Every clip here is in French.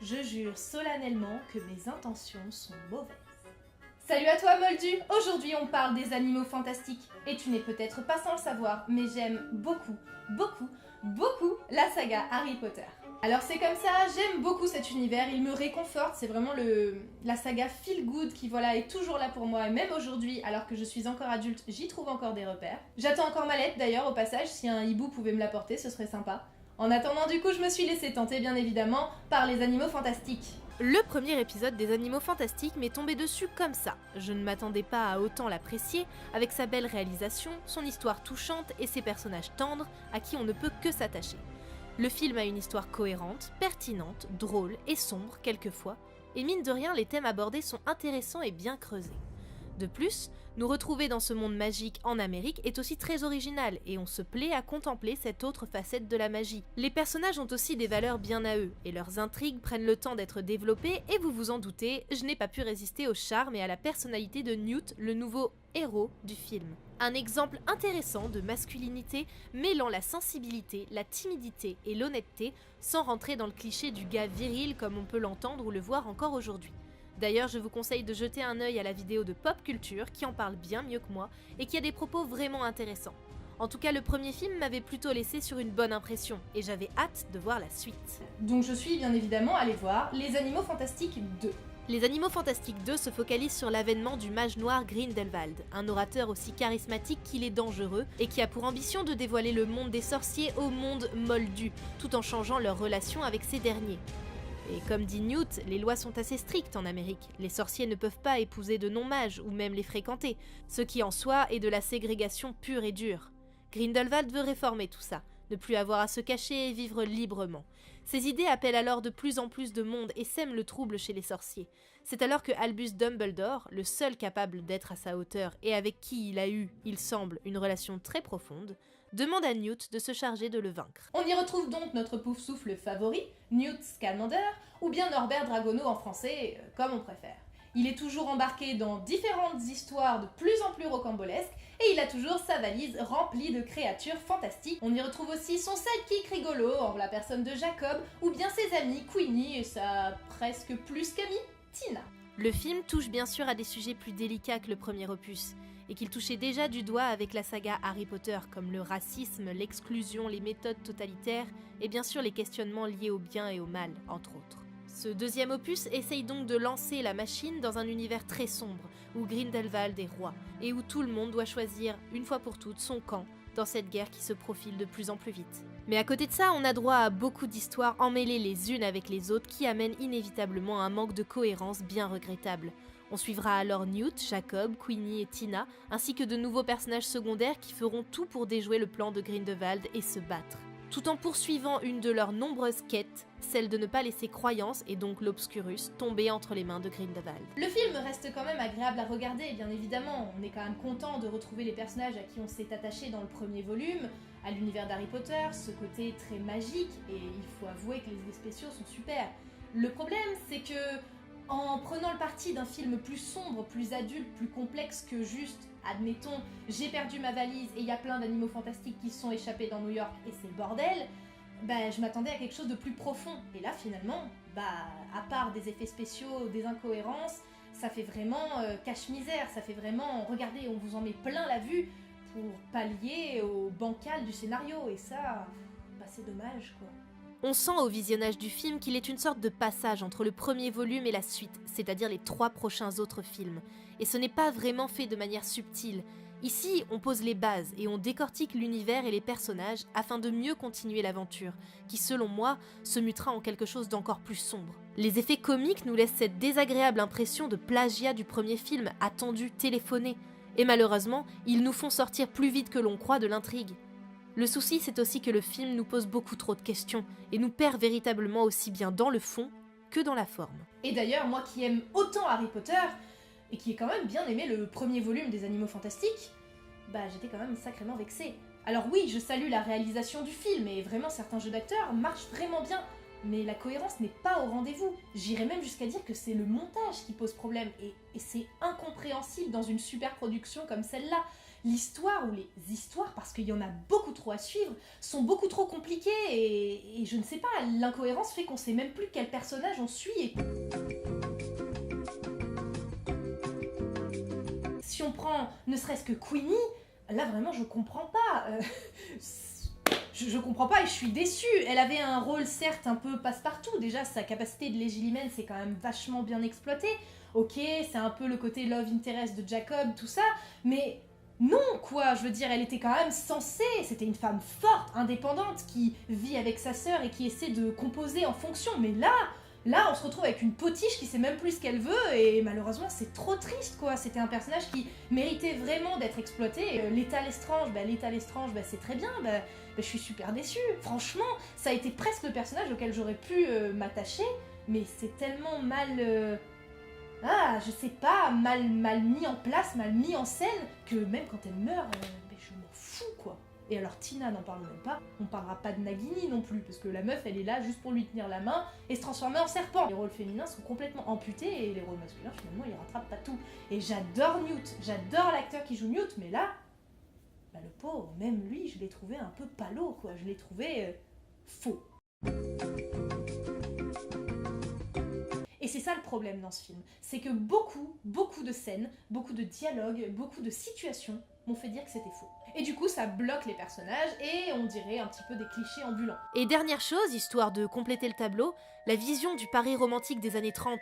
Je jure solennellement que mes intentions sont mauvaises. Salut à toi Moldu! Aujourd'hui on parle des animaux fantastiques. Et tu n'es peut-être pas sans le savoir, mais j'aime beaucoup la saga Harry Potter. Alors c'est comme ça, j'aime beaucoup cet univers, il me réconforte, c'est vraiment la saga feel good qui est toujours là pour moi, et même aujourd'hui, alors que je suis encore adulte, j'y trouve encore des repères. J'attends encore ma lettre d'ailleurs au passage, si un hibou pouvait me l'apporter, ce serait sympa. En attendant, du coup, je me suis laissée tenter, bien évidemment, par les animaux fantastiques. Le premier épisode des Animaux Fantastiques m'est tombé dessus comme ça. Je ne m'attendais pas à autant l'apprécier, avec sa belle réalisation, son histoire touchante et ses personnages tendres à qui on ne peut que s'attacher. Le film a une histoire cohérente, pertinente, drôle et sombre quelquefois, et mine de rien, les thèmes abordés sont intéressants et bien creusés. De plus, nous retrouver dans ce monde magique en Amérique est aussi très original et on se plaît à contempler cette autre facette de la magie. Les personnages ont aussi des valeurs bien à eux et leurs intrigues prennent le temps d'être développées et vous vous en doutez, je n'ai pas pu résister au charme et à la personnalité de Newt, le nouveau héros du film. Un exemple intéressant de masculinité mêlant la sensibilité, la timidité et l'honnêteté sans rentrer dans le cliché du gars viril comme on peut l'entendre ou le voir encore aujourd'hui. D'ailleurs, je vous conseille de jeter un œil à la vidéo de Pop Culture qui en parle bien mieux que moi et qui a des propos vraiment intéressants. En tout cas, le premier film m'avait plutôt laissé sur une bonne impression et j'avais hâte de voir la suite. Donc je suis bien évidemment allée voir Les Animaux Fantastiques 2. Les Animaux Fantastiques 2 se focalisent sur l'avènement du mage noir Grindelwald, un orateur aussi charismatique qu'il est dangereux et qui a pour ambition de dévoiler le monde des sorciers au monde moldu, tout en changeant leur relation avec ces derniers. Et comme dit Newt, les lois sont assez strictes en Amérique. Les sorciers ne peuvent pas épouser de non-mages ou même les fréquenter, ce qui en soi est de la ségrégation pure et dure. Grindelwald veut réformer tout ça, ne plus avoir à se cacher et vivre librement. Ses idées appellent alors de plus en plus de monde et sèment le trouble chez les sorciers. C'est alors que Albus Dumbledore, le seul capable d'être à sa hauteur et avec qui il a eu, il semble, une relation très profonde, demande à Newt de se charger de le vaincre. On y retrouve donc notre pouf-souffle favori, Newt Scamander, ou bien Norbert Dragono en français, comme on préfère. Il est toujours embarqué dans différentes histoires de plus en plus rocambolesques et il a toujours sa valise remplie de créatures fantastiques. On y retrouve aussi son sidekick rigolo en la personne de Jacob ou bien ses amis Queenie et sa presque plus qu'amie Tina. Le film touche bien sûr à des sujets plus délicats que le premier opus, et qu'il touchait déjà du doigt avec la saga Harry Potter, comme le racisme, l'exclusion, les méthodes totalitaires, et bien sûr les questionnements liés au bien et au mal, entre autres. Ce deuxième opus essaye donc de lancer la machine dans un univers très sombre, où Grindelwald est roi, et où tout le monde doit choisir, une fois pour toutes, son camp, dans cette guerre qui se profile de plus en plus vite. Mais à côté de ça, on a droit à beaucoup d'histoires emmêlées les unes avec les autres qui amènent inévitablement un manque de cohérence bien regrettable. On suivra alors Newt, Jacob, Queenie et Tina, ainsi que de nouveaux personnages secondaires qui feront tout pour déjouer le plan de Grindelwald et se battre. Tout en poursuivant une de leurs nombreuses quêtes, celle de ne pas laisser Croyance, et donc l'Obscurus, tomber entre les mains de Grindelwald. Le film reste quand même agréable à regarder, bien évidemment. On est quand même content de retrouver les personnages à qui on s'est attaché dans le premier volume, à l'univers d'Harry Potter, ce côté très magique, et il faut avouer que les effets spéciaux sont super. Le problème, c'est que en prenant le parti d'un film plus sombre, plus adulte, plus complexe que juste, admettons, j'ai perdu ma valise et il y a plein d'animaux fantastiques qui se sont échappés dans New York et c'est le bordel, je m'attendais à quelque chose de plus profond. Et là, finalement, à part des effets spéciaux, des incohérences, ça fait vraiment cache-misère, ça fait vraiment, regardez, on vous en met plein la vue pour pallier au bancal du scénario. Et ça, c'est dommage, quoi. On sent au visionnage du film qu'il est une sorte de passage entre le premier volume et la suite, c'est-à-dire les 3 prochains autres films. Et ce n'est pas vraiment fait de manière subtile. Ici, on pose les bases et on décortique l'univers et les personnages afin de mieux continuer l'aventure, qui selon moi, se mutera en quelque chose d'encore plus sombre. Les effets comiques nous laissent cette désagréable impression de plagiat du premier film, attendu, téléphoné. Et malheureusement, ils nous font sortir plus vite que l'on croit de l'intrigue. Le souci, c'est aussi que le film nous pose beaucoup trop de questions et nous perd véritablement aussi bien dans le fond que dans la forme. Et d'ailleurs, moi qui aime autant Harry Potter, et qui ai quand même bien aimé le premier volume des Animaux Fantastiques, j'étais quand même sacrément vexée. Alors oui, je salue la réalisation du film, et vraiment certains jeux d'acteurs marchent vraiment bien, mais la cohérence n'est pas au rendez-vous. J'irais même jusqu'à dire que c'est le montage qui pose problème, et c'est incompréhensible dans une super production comme celle-là. l'histoire ou les histoires, parce qu'il y en a beaucoup trop à suivre, sont beaucoup trop compliquées et je ne sais pas, l'incohérence fait qu'on sait même plus quel personnage on suit. Si on prend ne serait-ce que Queenie, là vraiment je comprends pas. Je comprends pas et je suis déçue. Elle avait un rôle certes un peu passe-partout. Déjà sa capacité de légilimen c'est quand même vachement bien exploité. Ok, c'est un peu le côté love interest de Jacob, tout ça, mais non quoi, je veux dire, elle était quand même censée, c'était une femme forte, indépendante, qui vit avec sa sœur et qui essaie de composer en fonction, mais là on se retrouve avec une potiche qui sait même plus ce qu'elle veut et malheureusement c'est trop triste quoi, c'était un personnage qui méritait vraiment d'être exploité. L'état Lestrange, c'est très bien, je suis super déçue, franchement, ça a été presque le personnage auquel j'aurais pu m'attacher, mais c'est tellement mal... je sais pas, mal mis en place, mal mis en scène, que même quand elle meurt, je m'en fous quoi. Et alors Tina n'en parle même pas, on parlera pas de Nagini non plus, parce que la meuf elle est là juste pour lui tenir la main et se transformer en serpent. Les rôles féminins sont complètement amputés et les rôles masculins finalement ils rattrapent pas tout. Et j'adore Newt, j'adore l'acteur qui joue Newt, mais là, le pauvre, même lui je l'ai trouvé un peu palo quoi, je l'ai trouvé faux. Et c'est ça le problème dans ce film, c'est que beaucoup de scènes, beaucoup de dialogues, beaucoup de situations m'ont fait dire que c'était faux. Et du coup ça bloque les personnages et on dirait un petit peu des clichés ambulants. Et dernière chose, histoire de compléter le tableau, la vision du Paris romantique des années 30.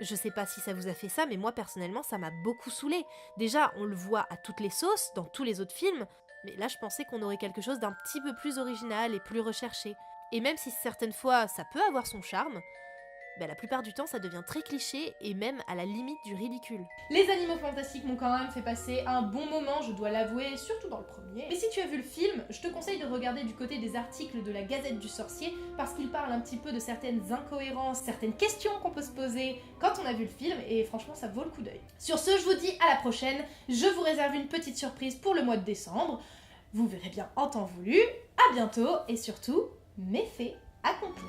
Je sais pas si ça vous a fait ça, mais moi personnellement ça m'a beaucoup saoulée. Déjà on le voit à toutes les sauces, dans tous les autres films, mais là je pensais qu'on aurait quelque chose d'un petit peu plus original et plus recherché. Et même si certaines fois ça peut avoir son charme, la plupart du temps ça devient très cliché et même à la limite du ridicule. Les Animaux Fantastiques m'ont quand même fait passer un bon moment, je dois l'avouer, surtout dans le premier. Mais si tu as vu le film, je te conseille de regarder du côté des articles de la Gazette du Sorcier parce qu'il parle un petit peu de certaines incohérences, certaines questions qu'on peut se poser quand on a vu le film et franchement ça vaut le coup d'œil. Sur ce, je vous dis à la prochaine, je vous réserve une petite surprise pour le mois de décembre. Vous verrez bien en temps voulu, à bientôt et surtout, méfaits accomplis.